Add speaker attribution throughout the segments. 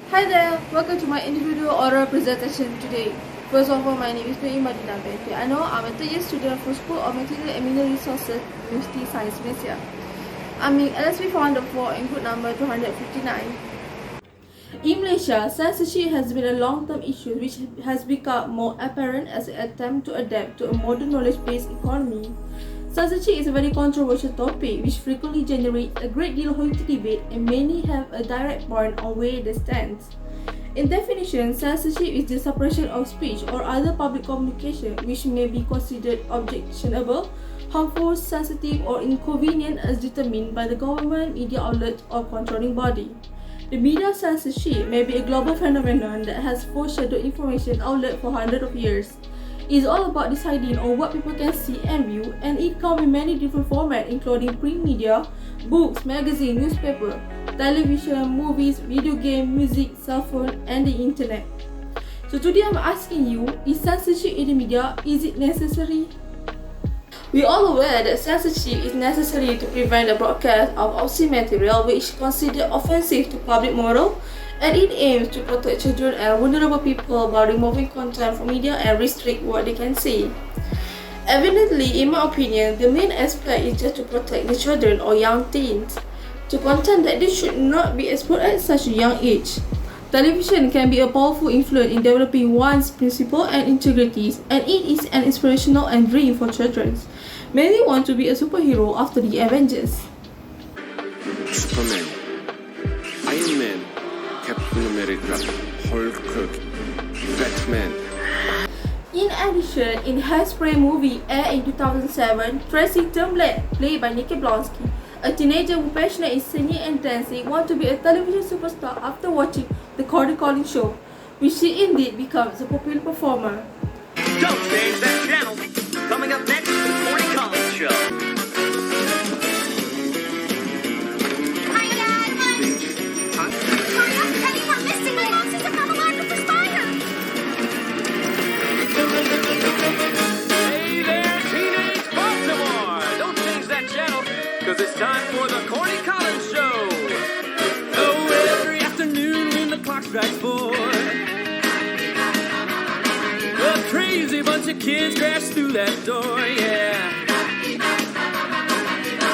Speaker 1: Hi there, welcome to my individual oral presentation today. First of all, my name is Nui Madina Bente. I know I'm a third-year student from School of Material and Mineral Resources, University Science Malaysia. I'm in LSP 404 and group number 259. In Malaysia, censorship has been a long-term issue which has become more apparent as an attempt to adapt to a modern knowledge-based economy. Censorship is a very controversial topic which frequently generates a great deal of heated debate, and many have a direct point on where they stand. In definition, censorship is the suppression of speech or other public communication which may be considered objectionable, harmful, sensitive, or inconvenient as determined by the government, media outlet, or controlling body. The media censorship may be a global phenomenon that has foreshadowed information outlet for hundreds of years. It's all about deciding on what people can see and view, and it comes in many different formats including print media, books, magazine, newspaper, television, movies, video game, music, cell phone, and the internet. So today I'm asking you, is censorship in the media, is it necessary? We are all aware that censorship is necessary to prevent the broadcast of obscene material which is considered offensive to public moral, and it aims to protect children and vulnerable people by removing content from media and restrict what they can see. Evidently, in my opinion, the main aspect is just to protect the children or young teens, to content that they should not be exposed at such a young age. Television can be a powerful influence in developing one's principles and integrities, and it is an inspirational and dream for children. Many want to be a superhero after the Avengers.
Speaker 2: Superman, Iron Man, Captain America, Hulk, Batman.
Speaker 1: In addition, in Hairspray movie aired in 2007, Tracy Turnblad, played by Nikki Blonsky, a teenager who passionate in singing and dancing, wants to be a television superstar after watching the Corny Collins show, which she indeed becomes a popular performer.
Speaker 3: Don't change that channel. Coming up next, the Corny Collins Show.
Speaker 4: Hi, Dad. Hurry up, Penny. We're missing it. Boxes have come alive with this fire.
Speaker 3: Hey there, teenage Baltimore. Don't change that channel, because it's time for the Corny Collins Show. Oh, every afternoon when the clock strikes 4, a crazy bunch of kids crash through that door, yeah.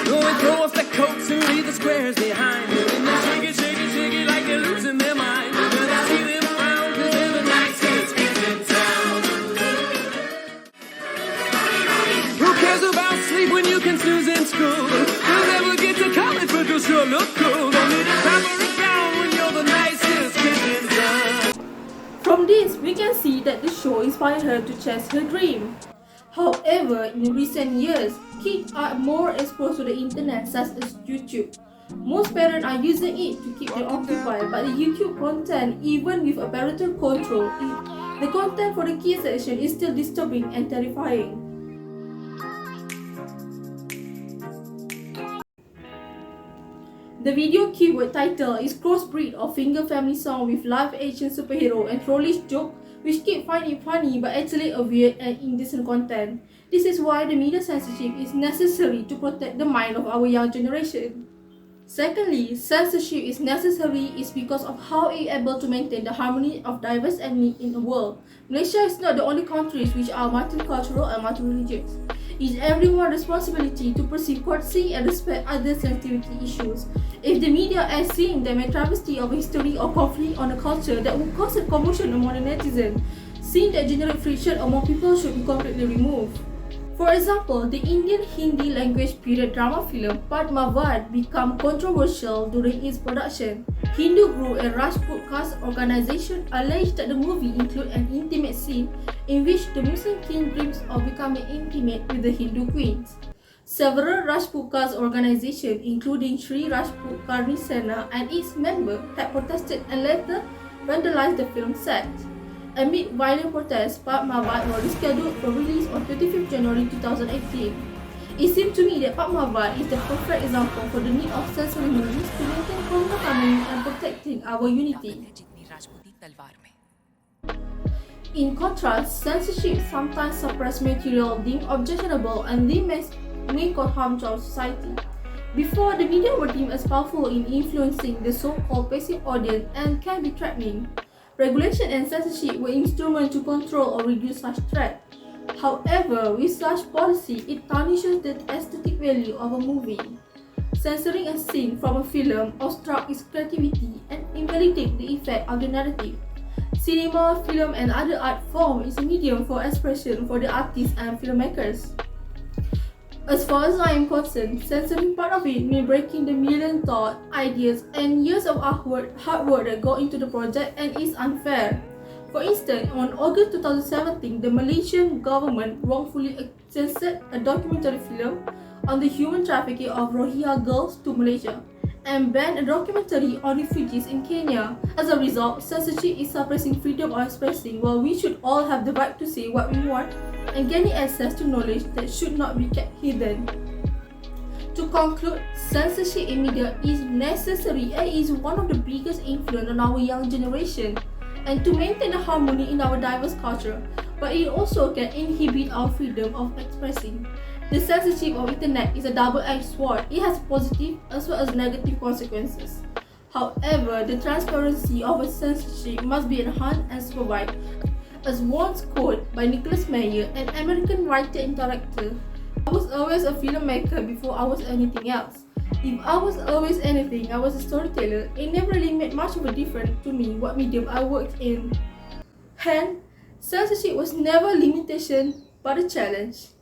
Speaker 3: Go and throw off the coats and leave the squares behind. And they shake it like they're losing their mind. But I see them around 'cause they're the nicest kids in town. Who cares about sleep when you can snooze in school? You'll never get to college but you'll sure look cool. Don't need a top or a gown when you're the nicest kid in town.
Speaker 1: From this, we can see that the show inspired her to chase her dream. However, in recent years, kids are more exposed to the internet such as YouTube. Most parents are using it to keep them occupied, but the YouTube content, even with a parental control, the content for the kids section is still disturbing and terrifying. The video keyword title is crossbreed of finger family song with live-action superhero and trollish joke which keep finding funny but actually a weird and indecent content. This is why the media censorship is necessary to protect the mind of our young generation. Secondly, censorship is necessary is because of how it is able to maintain the harmony of diverse ethnic in the world. Malaysia is not the only country which are multicultural and multi-religious. It is everyone's responsibility to perceive courtesy and respect other sensitivity issues. If the media is seeing them a travesty of history or conflict on a culture that would cause a commotion among the netizens, scenes that generate friction among people should be completely removed. For example, the Indian Hindi language period drama film Padmavat became controversial during its production. Hindu group and Rajput caste organization alleged that the movie included an intimate scene in which the Muslim king dreams of becoming intimate with the Hindu queens. Several Rajput caste organizations, including Sri Rajput Karni Sena and its members, had protested and later vandalized the film set. Amid violent protests, Padmavat was rescheduled for release on 25th January 2018. It seems to me that Padmavat is the perfect example for the need of censoring movies to maintain common harmony and protecting our unity. In contrast, censorship sometimes suppresses material deemed objectionable and they may cause harm to our society. Before, the media were deemed as powerful in influencing the so-called passive audience and can be threatening. Regulation and censorship were instruments to control or reduce such threat. However, with such policy, it tarnishes the aesthetic value of a movie. Censoring a scene from a film obstructs its creativity and invalidates the effect of the narrative. Cinema, film, and other art forms is a medium for expression for the artists and filmmakers. As far as I am concerned, censoring part of it means breaking the million thought, ideas, and years of hard work that go into the project and is unfair. For instance, on August 2017, the Malaysian government wrongfully censored a documentary film on the human trafficking of Rohingya girls to Malaysia and banned a documentary on refugees in Kenya. As a result, censorship is suppressing freedom of expressing, while we should all have the right to say what we want and gaining access to knowledge that should not be kept hidden. To conclude, censorship in media is necessary and is one of the biggest influence on our young generation and to maintain the harmony in our diverse culture, but it also can inhibit our freedom of expressing. The censorship of internet is a double-edged sword. It has positive as well as negative consequences. However, the transparency of a censorship must be enhanced and supervised. As once quoted by Nicholas Meyer, an American writer and director, "I was always a filmmaker before I was anything else. If I was always anything, I was a storyteller. It never really made much of a difference to me what medium I worked in." Hence, censorship was never a limitation but a challenge.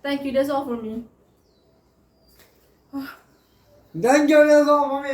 Speaker 1: Thank you, that's all for me.
Speaker 5: Thank you, that's all for me.